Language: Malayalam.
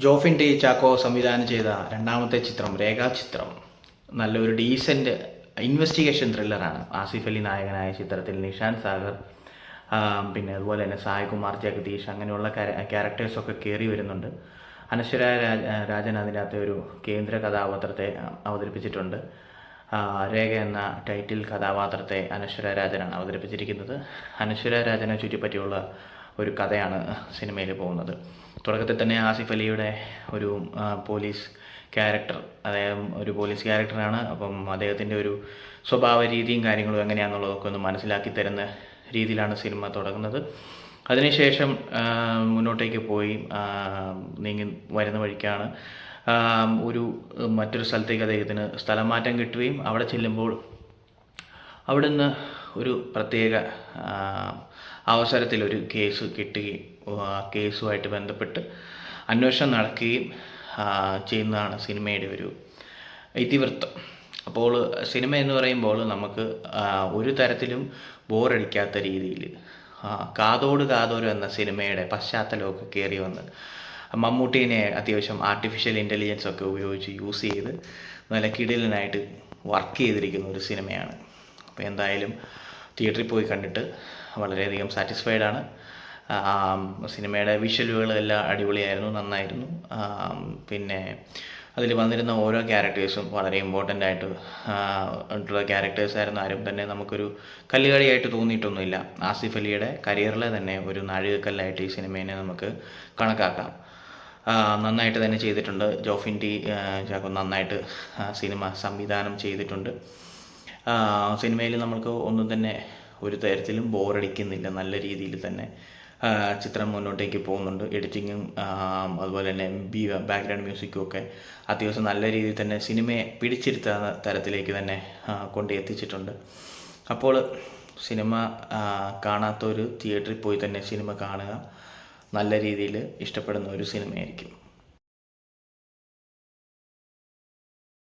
ജോഫിൻ ടി ചാക്കോ സംവിധാനം ചെയ്ത രണ്ടാമത്തെ ചിത്രം രേഖാചിത്രം നല്ലൊരു ഡീസൻറ്റ് ഇൻവെസ്റ്റിഗേഷൻ ത്രില്ലറാണ്. ആസിഫ് അലി നായകനായ ചിത്രത്തിൽ നിഷാൻ സാഗർ, പിന്നെ അതുപോലെ തന്നെ സായ്കുമാർ, ജഗദീഷ്, അങ്ങനെയുള്ള ക്യാരക്ടേഴ്സൊക്കെ കയറി വരുന്നുണ്ട്. അനശ്വര രാജൻ അതിനകത്ത് ഒരു കേന്ദ്ര കഥാപാത്രത്തെ അവതരിപ്പിച്ചിട്ടുണ്ട്. രേഖ എന്ന ടൈറ്റിൽ കഥാപാത്രത്തെ അനശ്വര രാജനാണ് അവതരിപ്പിച്ചിരിക്കുന്നത്. അനശ്വര രാജനെ ചുറ്റിപ്പറ്റിയുള്ള ഒരു കഥയാണ് സിനിമയിൽ പോകുന്നത്. തുടക്കത്തിൽ തന്നെ ആസിഫ് അലിയുടെ ഒരു പോലീസ് ക്യാരക്ടർ, അദ്ദേഹം ഒരു പോലീസ് ക്യാരക്ടറാണ്. അപ്പം അദ്ദേഹത്തിൻ്റെ ഒരു സ്വഭാവ രീതിയും കാര്യങ്ങളും എങ്ങനെയാണെന്നുള്ളതൊക്കെ ഒന്ന് മനസ്സിലാക്കി തരുന്ന രീതിയിലാണ് സിനിമ തുടങ്ങുന്നത്. അതിനുശേഷം മുന്നോട്ടേക്ക് പോയി നീങ്ങി വരുന്ന വഴിക്കാണ് മറ്റൊരു സ്ഥലത്തേക്ക് അദ്ദേഹത്തിന് സ്ഥലം മാറ്റം കിട്ടുകയും അവിടെ ചെല്ലുമ്പോൾ അവിടുന്ന് ഒരു പ്രത്യേക അവസരത്തിൽ ഒരു കേസ് കിട്ടുകയും കേസുമായിട്ട് ബന്ധപ്പെട്ട് അന്വേഷണം നടക്കുകയും ചെയ്യുന്നതാണ് സിനിമയുടെ ഒരു ഇതിവൃത്തം. അപ്പോൾ സിനിമ എന്ന് പറയുമ്പോൾ നമുക്ക് ഒരു തരത്തിലും ബോറടിക്കാത്ത രീതിയിൽ കാതോട് കാതോരം എന്ന സിനിമയുടെ പശ്ചാത്തലമൊക്കെ കയറി വന്ന് മമ്മൂട്ടീനെ അത്യാവശ്യം ആർട്ടിഫിഷ്യൽ ഇൻ്റലിജൻസ് ഒക്കെ ഉപയോഗിച്ച് യൂസ് ചെയ്ത് നല്ല കിടിലനായിട്ട് വർക്ക് ചെയ്തിരിക്കുന്ന ഒരു സിനിമയാണ്. അപ്പോൾ എന്തായാലും തിയേറ്ററിൽ പോയി കണ്ടിട്ട് വളരെയധികം സാറ്റിസ്ഫൈഡാണ്. സിനിമയുടെ വിഷ്വലുകളെല്ലാം അടിപൊളിയായിരുന്നു, നന്നായിരുന്നു. പിന്നെ അതിൽ വന്നിരുന്ന ഓരോ ക്യാരക്ടേഴ്സും വളരെ ഇമ്പോർട്ടൻ്റ് ആയിട്ട് ഉള്ള ക്യാരക്ടേഴ്സായിരുന്നു. ആരും തന്നെ നമുക്കൊരു കല്ലുകളിയായിട്ട് തോന്നിയിട്ടൊന്നുമില്ല. ആസിഫ് അലിയുടെ കരിയറിലെ തന്നെ ഒരു നാഴികക്കല്ലായിട്ട് ഈ സിനിമേനെ നമുക്ക് കണക്കാക്കാം. നന്നായിട്ട് തന്നെ ചെയ്തിട്ടുണ്ട്. ജോഫിൻ ടി ചാക്കോ നന്നായിട്ട് സിനിമ സംവിധാനം ചെയ്തിട്ടുണ്ട്. സിനിമയിൽ നമുക്ക് ഒന്നും തന്നെ ഒരു തരത്തിലും ബോറടിക്കുന്നില്ല. നല്ല രീതിയിൽ തന്നെ ചിത്രം മുന്നോട്ടേക്ക് പോകുന്നുണ്ട്. എഡിറ്റിങ്ങും അതുപോലെ തന്നെ ബാക്ക്ഗ്രൗണ്ട് മ്യൂസിക്കും ഒക്കെ അത്യാവശ്യം നല്ല രീതിയിൽ തന്നെ സിനിമയെ പിടിച്ചിരുത്തുന്ന തരത്തിലേക്ക് തന്നെ കൊണ്ടെത്തിച്ചിട്ടുണ്ട്. അപ്പോൾ സിനിമ കാണാത്തൊരു തിയേറ്ററിൽ പോയി തന്നെ സിനിമ കാണുക. നല്ല രീതിയിൽ ഇഷ്ടപ്പെടുന്ന ഒരു സിനിമയായിരിക്കും.